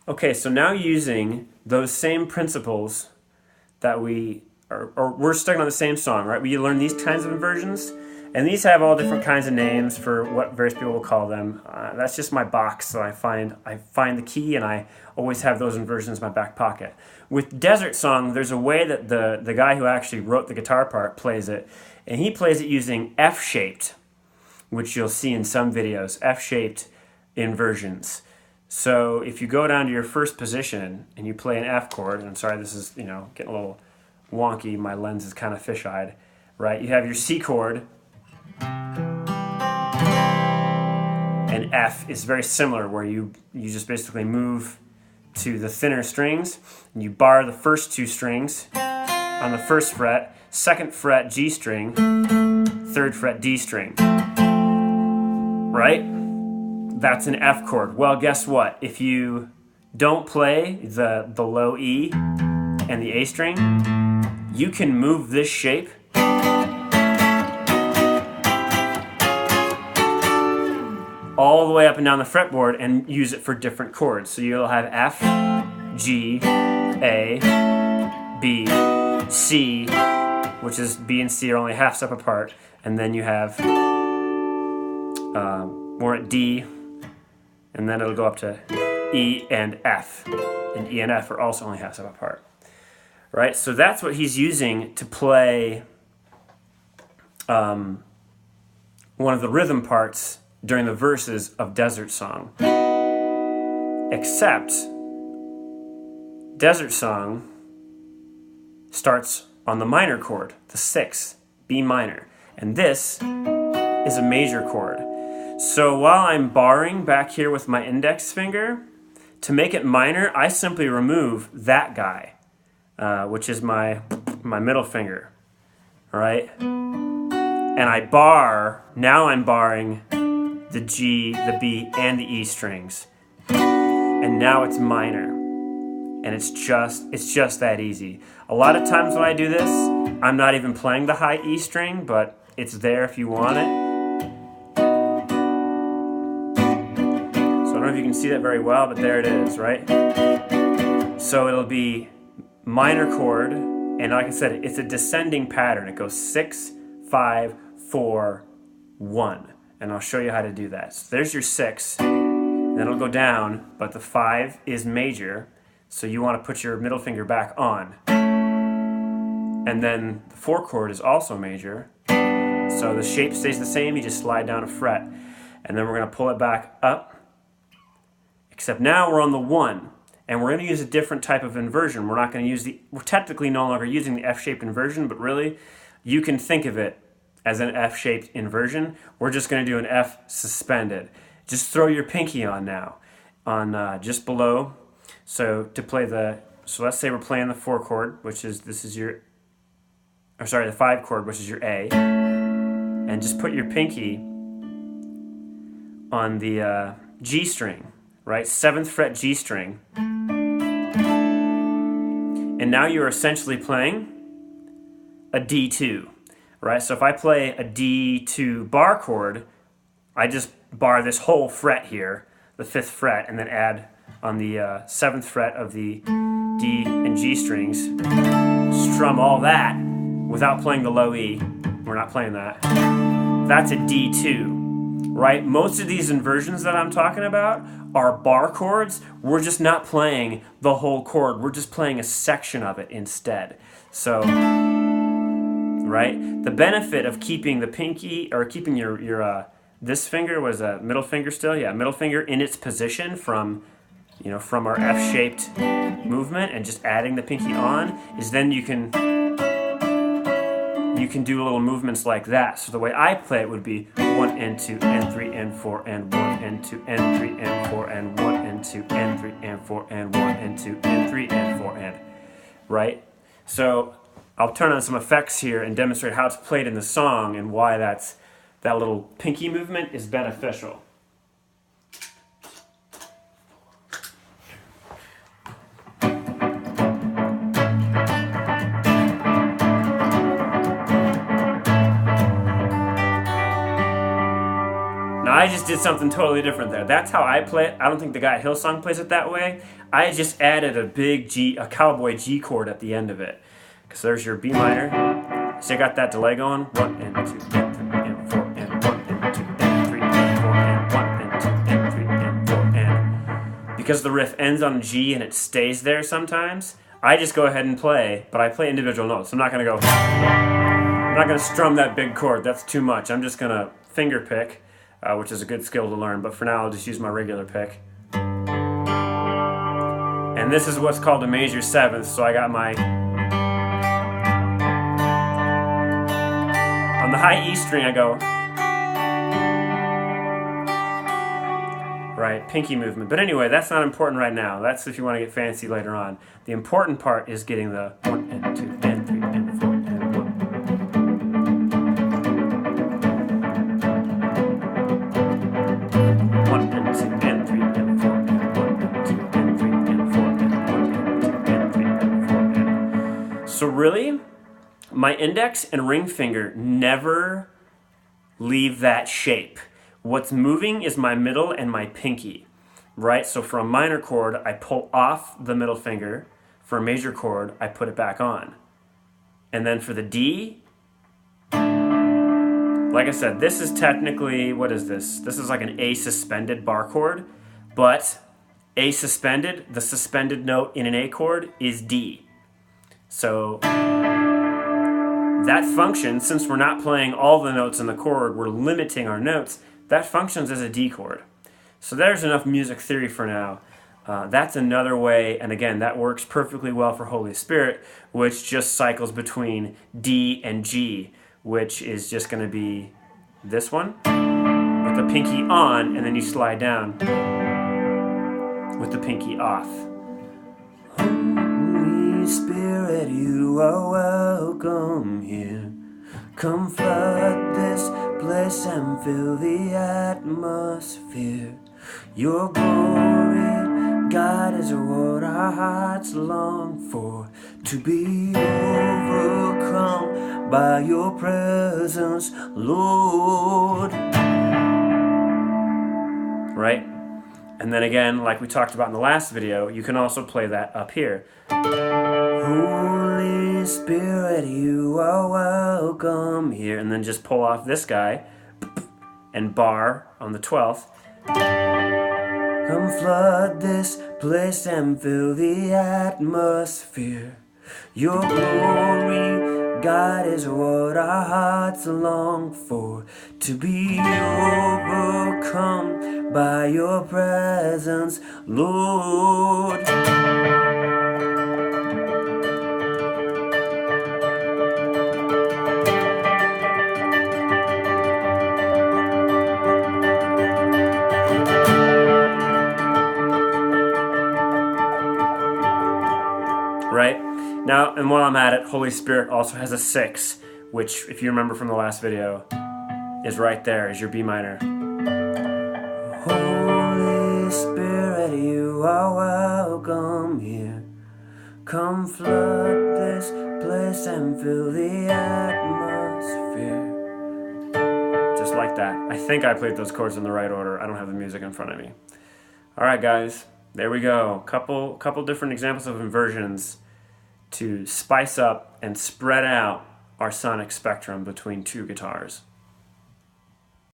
Okay, so now using those same principles that we're stuck on the same song, right? We learn these kinds of inversions, and these have all different kinds of names for what various people will call them. That's just my box, so I find the key, and I always have those inversions in my back pocket. With Desert Song, there's a way that the guy who actually wrote the guitar part plays it, and he plays it using F-shaped, which you'll see in some videos, F-shaped inversions. So if you go down to your first position and you play an F chord, and I'm sorry, this is getting a little wonky, my lens is kind of fish-eyed, right? You have your C chord, and F is very similar, where you just basically move to the thinner strings, and you bar the first two strings on the first fret, second fret G string, third fret D string, right? That's an F chord. Well, guess what? If you don't play the low E and the A string, you can move this shape all the way up and down the fretboard and use it for different chords. So you'll have F, G, A, B, C, which is B and C are only half step apart, and then you have more at D, and then it'll go up to E and F, and E and F are also only half step apart, right? So that's what he's using to play one of the rhythm parts during the verses of Desert Song. Except Desert Song starts on the minor chord, the 6, B minor, and this is a major chord. So while I'm barring back here with my index finger, to make it minor, I simply remove that guy, which is my middle finger, all right? And I bar, now I'm barring the G, the B, and the E strings. And now it's minor. And it's just that easy. A lot of times when I do this, I'm not even playing the high E string, but it's there if you want it. So I don't know if you can see that very well, but there it is, right? So it'll be minor chord, and like I said, it's a descending pattern. It goes 6, 5, 4, 1. And I'll show you how to do that. So there's your 6, then it'll go down, but the 5 is major, so you want to put your middle finger back on. And then the 4 chord is also major, so the shape stays the same, you just slide down a fret. And then we're going to pull it back up, except now we're on the 1, and we're going to use a different type of inversion. We're not going to use we're technically no longer using the F-shaped inversion, but really, you can think of it as an F-shaped inversion. We're just going to do an F suspended. Just throw your pinky on now, on just below. So to play so let's say we're playing the 4 chord, which is, the 5 chord, which is your A, and just put your pinky on the G string, right? 7th fret G string. And now you're essentially playing a D2. Right, so if I play a D2 bar chord, I just bar this whole fret here, the 5th fret, and then add on the 7th fret of the D and G strings, strum all that without playing the low E. We're not playing that. That's a D2, right? Most of these inversions that I'm talking about are bar chords. We're just not playing the whole chord. We're just playing a section of it instead. So, right? The benefit of keeping the pinky, or keeping your this finger was a middle finger still, yeah, middle finger in its position from our F-shaped movement, and just adding the pinky on, is then you can do little movements like that. So the way I play it would be 1 and 2 and 3 and 4 and 1 and 2 and 3 and 4 and 1 and 2 and 3 and 4 and 1 and 2 and 3 and 4 and, right? So I'll turn on some effects here and demonstrate how it's played in the song and why that little pinky movement is beneficial. Now I just did something totally different there. That's how I play it. I don't think the guy at Hillsong plays it that way. I just added a cowboy G chord at the end of it. Because there's your B minor. So you got that delay going. 1 and 2 and 3 and 4 and 1 and 2 and 3 and 4 and 1 and 2 and 3 and 4 and. Because the riff ends on G and it stays there sometimes, I just go ahead and play, but I play individual notes. I'm not going to go, I'm not going to strum that big chord. That's too much. I'm just going to finger pick, which is a good skill to learn, but for now I'll just use my regular pick. And this is what's called a major seventh, so I got my, on the high E string I go, right, pinky movement. But anyway, that's not important right now. That's if you want to get fancy later on. The important part is getting the 1 and 2 and 3 and 4 and 1. So really, my index and ring finger never leave that shape. What's moving is my middle and my pinky, right? So for a minor chord, I pull off the middle finger. For a major chord, I put it back on. And then for the D, like I said, this is technically, what is this? This is like an A suspended bar chord, but A suspended, the suspended note in an A chord is D. So that functions, since we're not playing all the notes in the chord, we're limiting our notes, that functions as a D chord. So there's enough music theory for now. That's another way, and again, that works perfectly well for Holy Spirit, which just cycles between D and G, which is just going to be this one, with the pinky on, and then you slide down with the pinky off. Holy Spirit, you are welcome here. Come flood this place and fill the atmosphere. Your glory, God, is what our hearts long for. To be overcome by your presence, Lord. Right? And then again, like we talked about in the last video, you can also play that up here. Holy Spirit, you are welcome here. And then just pull off this guy and bar on the 12th. Come flood this place and fill the atmosphere. Your glory, God, is what our hearts long for. To be overcome by your presence, Lord. Right? Now, and while I'm at it, Holy Spirit also has a 6, which, if you remember from the last video, is right there, is your B minor. Holy Spirit, you are welcome here. Come flood this place and fill the atmosphere. Just like that. I think I played those chords in the right order. I don't have the music in front of me. All right, guys. There we go. Couple different examples of inversions to spice up and spread out our sonic spectrum between two guitars.